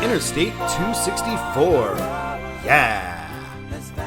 Interstate 264. Yeah!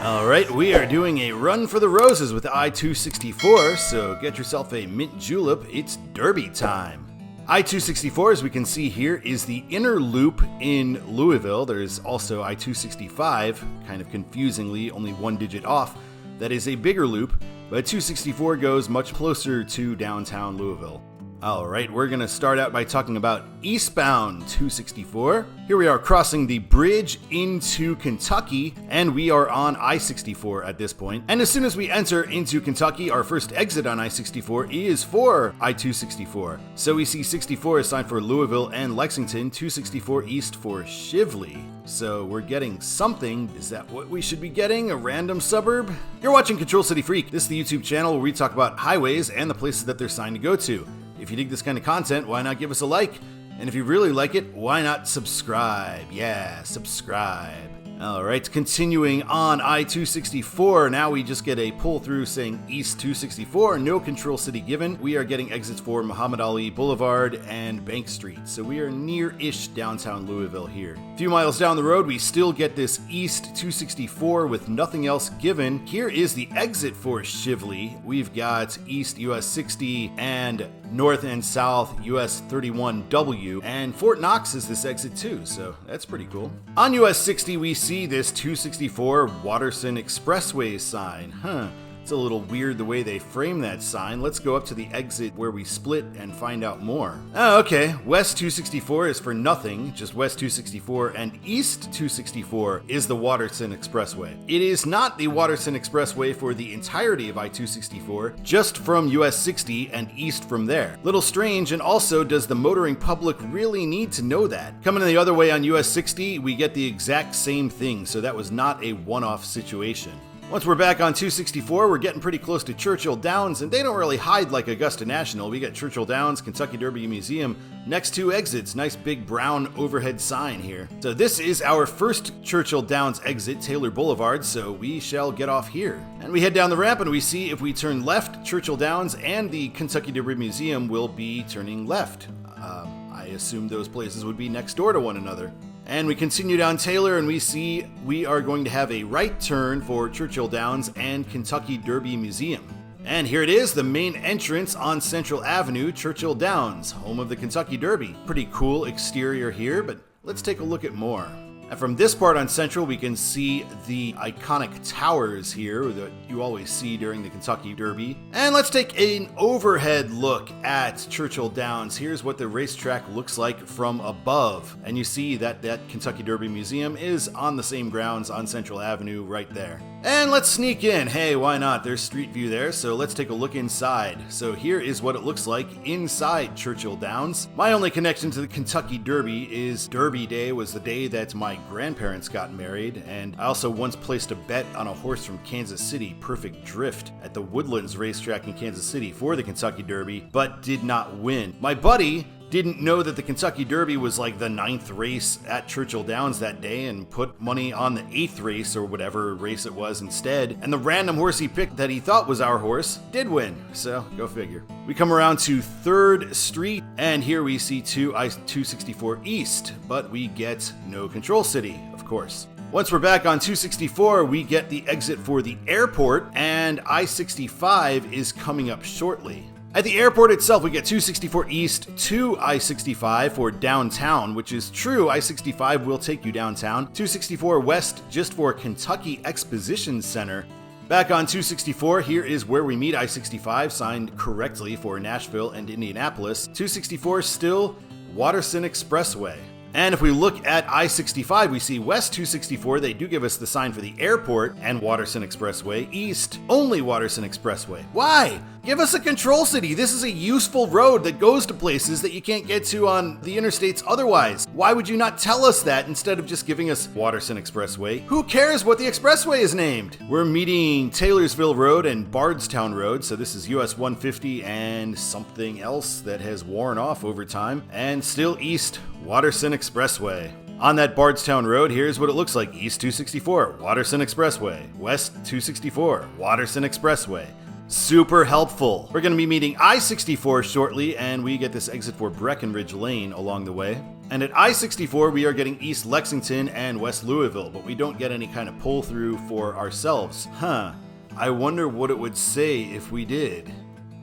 Alright, we are doing a run for the roses with I-264, so get yourself a mint julep, it's derby time. I-264, as we can see here, is the inner loop in Louisville. There's also I-265, kind of confusingly, only one digit off. That is a bigger loop, but 264 goes much closer to downtown Louisville. Alright, we're going to start out by talking about eastbound 264. Here we are crossing the bridge into Kentucky, and we are on I-64 at this point. And as soon as we enter into Kentucky, our first exit on I-64 is for I-264. So we see 64 is signed for Louisville and Lexington, 264 east for Shively. So we're getting something. Is that what we should be getting? A random suburb? You're watching Control City Freak. This is the YouTube channel where we talk about highways and the places that they're signed to go to. If you dig this kind of content, why not give us a like? And if you really like it, why not subscribe? Yeah, subscribe. Alright, continuing on I-264, now we just get a pull through saying East 264, no control city given. We are getting exits for Muhammad Ali Boulevard and Bank Street, so we are near-ish downtown Louisville here. A few miles down the road, we still get this East 264 with nothing else given. Here is the exit for Shively. We've got East US 60 and North and South US 31W, and Fort Knox is this exit too, so that's pretty cool. On US 60, we see this 264 Watterson Expressway sign. It's a little weird the way they frame that sign. Let's go up to the exit where we split and find out more. Oh, okay. West 264 is for nothing, just West 264, and East 264 is the Watterson Expressway. It is not the Watterson Expressway for the entirety of I-264, just from US 60 and east from there. Little strange, and also does the motoring public really need to know that? Coming the other way on US 60, we get the exact same thing, so that was not a one-off situation. Once we're back on 264, we're getting pretty close to Churchill Downs, and they don't really hide like Augusta National. We got Churchill Downs, Kentucky Derby Museum, next two exits. Nice big brown overhead sign here. So this is our first Churchill Downs exit, Taylor Boulevard, so we shall get off here. And we head down the ramp and we see if we turn left, Churchill Downs and the Kentucky Derby Museum will be turning left. I assume those places would be next door to one another. And we continue down Taylor and we see we are going to have a right turn for Churchill Downs and Kentucky Derby Museum. And here it is, the main entrance on Central Avenue, Churchill Downs, home of the Kentucky Derby. Pretty cool exterior here, but let's take a look at more. And from this part on Central, we can see the iconic towers here that you always see during the Kentucky Derby. And let's take an overhead look at Churchill Downs. Here's what the racetrack looks like from above. And you see that Kentucky Derby Museum is on the same grounds on Central Avenue right there. And let's sneak in. Hey, why not? There's street view there, so let's take a look inside. So here is what it looks like inside Churchill Downs. My only connection to the Kentucky Derby is Derby Day was the day that my grandparents got married, and I also once placed a bet on a horse from Kansas City, Perfect Drift, at the Woodlands racetrack in Kansas City for the Kentucky Derby, but did not win. My buddy didn't know that the Kentucky Derby was like the 9th race at Churchill Downs that day and put money on the 8th race or whatever race it was instead. And the random horse he picked that he thought was our horse did win. So go figure. We come around to 3rd Street and here we see I-264 East, but we get no control city, of course. Once we're back on 264, we get the exit for the airport and I-65 is coming up shortly. At the airport itself, we get 264 East to I-65 for downtown, which is true. I-65 will take you downtown. 264 West just for Kentucky Exposition Center. Back on 264, here is where we meet I-65, signed correctly for Nashville and Indianapolis. 264 still Watterson Expressway. And if we look at I-65, we see West 264, they do give us the sign for the airport and Watterson Expressway. East, only Watterson Expressway. Why? Give us a control city. This is a useful road that goes to places that you can't get to on the interstates otherwise. Why would you not tell us that instead of just giving us Watterson Expressway? Who cares what the expressway is named? We're meeting Taylorsville Road and Bardstown Road, so this is US 150 and something else that has worn off over time. And still east, Watterson Expressway. On that Bardstown Road, here's what it looks like. East 264, Watterson Expressway. West 264, Watterson Expressway. Super helpful. We're going to be meeting I-64 shortly, and we get this exit for Breckenridge Lane along the way. And at I-64, we are getting East Lexington and West Louisville, but we don't get any kind of pull-through for ourselves. I wonder what it would say if we did.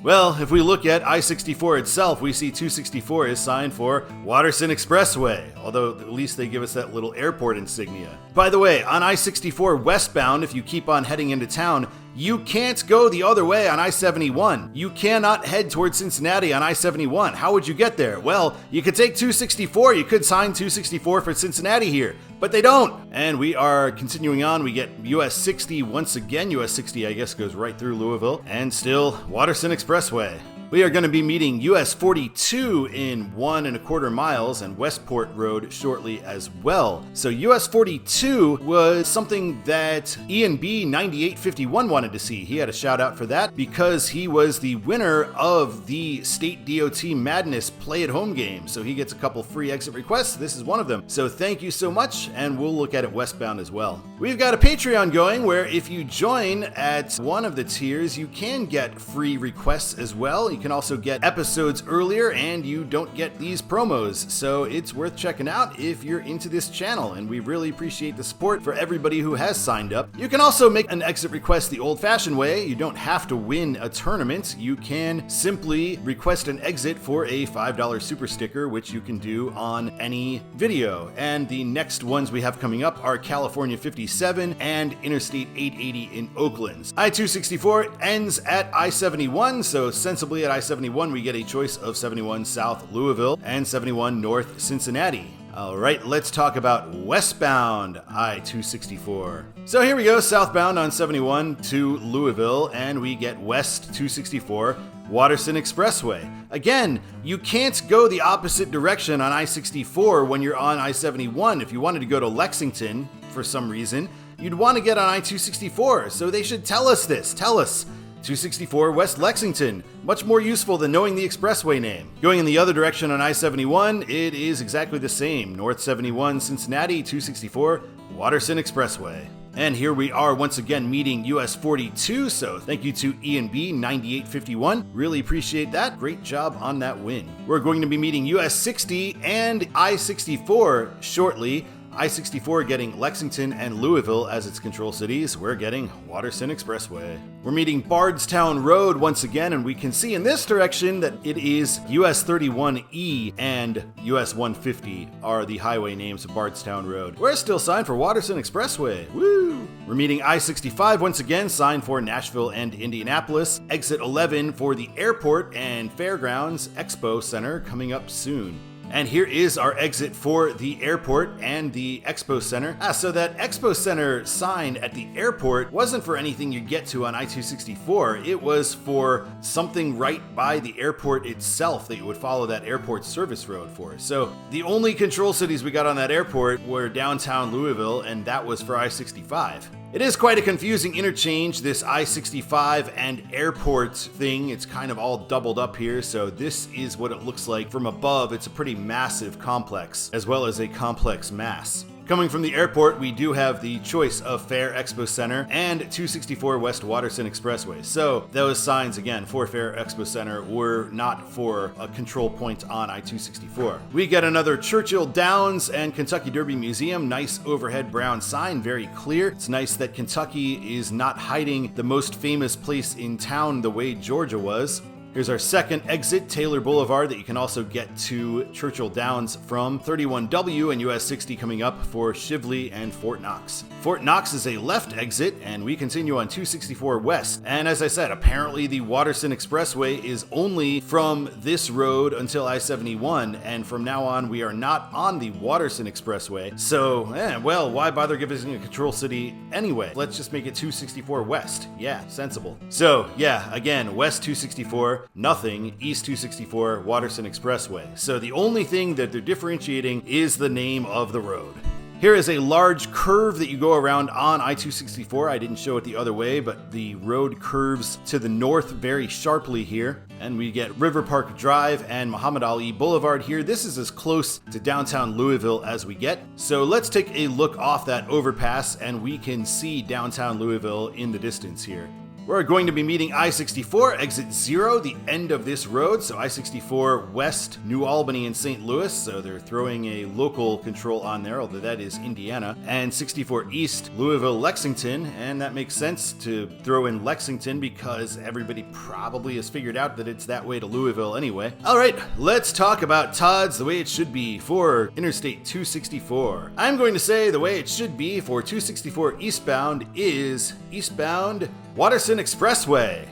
Well, if we look at I-64 itself, we see 264 is signed for Watterson Expressway, although at least they give us that little airport insignia. By the way, on I-64 westbound, if you keep on heading into town, you can't go the other way on I-71. You cannot head towards Cincinnati on I-71. How would you get there? Well, you could take 264. You could sign 264 for Cincinnati here, but they don't. And we are continuing on. We get US 60 once again. US 60, I guess, goes right through Louisville, and still Watterson Expressway. We are going to be meeting US 42 in 1¼ miles and Westport Road shortly as well. So US 42 was something that E&B 9851 wanted to see. He had a shout out for that because he was the winner of the State DOT Madness Play at Home game. So he gets a couple free exit requests. This is one of them. So thank you so much, and we'll look at it westbound as well. We've got a Patreon going where if you join at one of the tiers, you can get free requests as well. You can also get episodes earlier, and you don't get these promos, so it's worth checking out if you're into this channel, and we really appreciate the support for everybody who has signed up. You can also make an exit request the old-fashioned way. You don't have to win a tournament. You can simply request an exit for a $5 super sticker, which you can do on any video. And the next ones we have coming up are California 57 and Interstate 880 in Oakland. I-264 ends at I-71, so sensibly at I-71 we get a choice of 71 South Louisville and 71 North Cincinnati. All right, let's talk about westbound I-264. So here we go, southbound on 71 to Louisville, and we get West 264 Watterson Expressway. Again, you can't go the opposite direction on I-64 when you're on I-71. If you wanted to go to Lexington for some reason, you'd want to get on I-264, so they should tell us this. Tell us. 264 West Lexington, much more useful than knowing the expressway name. Going in the other direction on I-71, it is exactly the same. North 71 Cincinnati, 264 Watterson Expressway. And here we are once again meeting US 42, so thank you to E&B 9851. Really appreciate that. Great job on that win. We're going to be meeting US 60 and I-64 shortly. I-64 getting Lexington and Louisville as its control cities. We're getting Watterson Expressway. We're meeting Bardstown Road once again, and we can see in this direction that it is US 31E and US 150 are the highway names of Bardstown Road. We're still signed for Watterson Expressway. Woo! We're meeting I-65 once again, signed for Nashville and Indianapolis. Exit 11 for the airport and fairgrounds expo center coming up soon. And here is our exit for the airport and the Expo Center. So that Expo Center sign at the airport wasn't for anything you get to on I-264. It was for something right by the airport itself that you would follow that airport service road for. So the only control cities we got on that airport were downtown Louisville, and that was for I-65. It is quite a confusing interchange, this I-65 and airport thing. It's kind of all doubled up here, so this is what it looks like from above. It's a pretty massive complex, as well as a complex mass. Coming from the airport, we do have the choice of Fair Expo Center and 264 West Watterson Expressway. So those signs, again, for Fair Expo Center were not for a control point on I-264. We get another Churchill Downs and Kentucky Derby Museum. Nice overhead brown sign, very clear. It's nice that Kentucky is not hiding the most famous place in town the way Georgia was. Here's our second exit, Taylor Boulevard, that you can also get to Churchill Downs from. 31W and US 60 coming up for Shively and Fort Knox. Fort Knox is a left exit, and we continue on 264 West. And as I said, apparently the Watterson Expressway is only from this road until I-71, and from now on we are not on the Watterson Expressway. So, well, why bother giving a control city anyway? Let's just make it 264 West. Yeah, sensible. So, yeah, again, West 264, nothing, East 264, Watterson Expressway. So the only thing that they're differentiating is the name of the road. Here is a large curve that you go around on I-264. I didn't show it the other way, but the road curves to the north very sharply here. And we get River Park Drive and Muhammad Ali Boulevard here. This is as close to downtown Louisville as we get. So let's take a look off that overpass, and we can see downtown Louisville in the distance here. We're going to be meeting I-64, exit 0, the end of this road. So I-64 west, New Albany and St. Louis. So they're throwing a local control on there, although that is Indiana. And 64 east, Louisville, Lexington. And that makes sense to throw in Lexington because everybody probably has figured out that it's that way to Louisville anyway. All right, let's talk about Todd's the way it should be for Interstate 264. I'm going to say the way it should be for 264 eastbound is eastbound Watterson Expressway.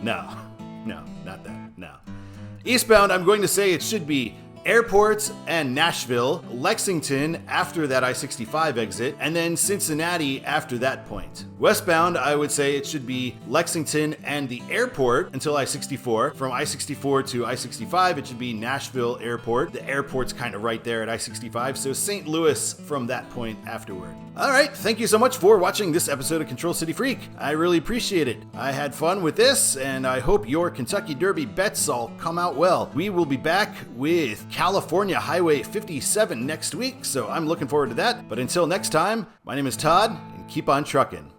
No, not that, no. Eastbound, I'm going to say it should be Airport and Nashville, Lexington after that I-65 exit, and then Cincinnati after that point. Westbound, I would say it should be Lexington and the airport until I-64. From I-64 to I-65, it should be Nashville Airport. The airport's kind of right there at I-65, so St. Louis from that point afterward. All right, thank you so much for watching this episode of Control City Freak. I really appreciate it. I had fun with this, and I hope your Kentucky Derby bets all come out well. We will be back with California Highway 57 next week, so I'm looking forward to that. But until next time, my name is Todd, and keep on trucking.